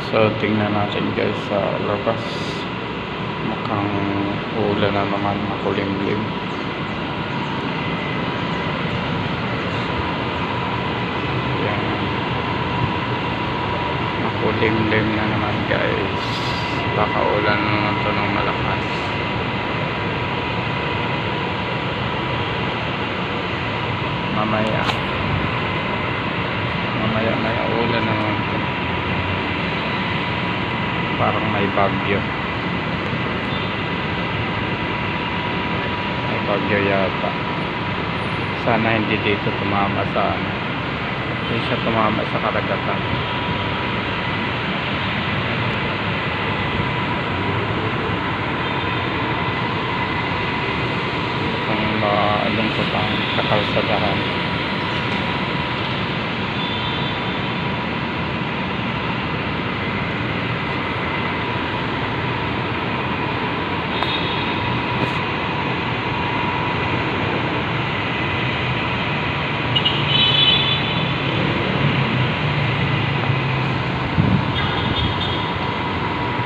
So tingnan natin guys sa labas, mukhang ulan na naman, makulimlim. Yan, makulimlim na naman guys, baka ulan na naman ito ng malakas. Mamaya may ulan na naman ito. Parang may bagyo yata. Sana hindi dito tumama sa hindi siya tumama sa karagatan.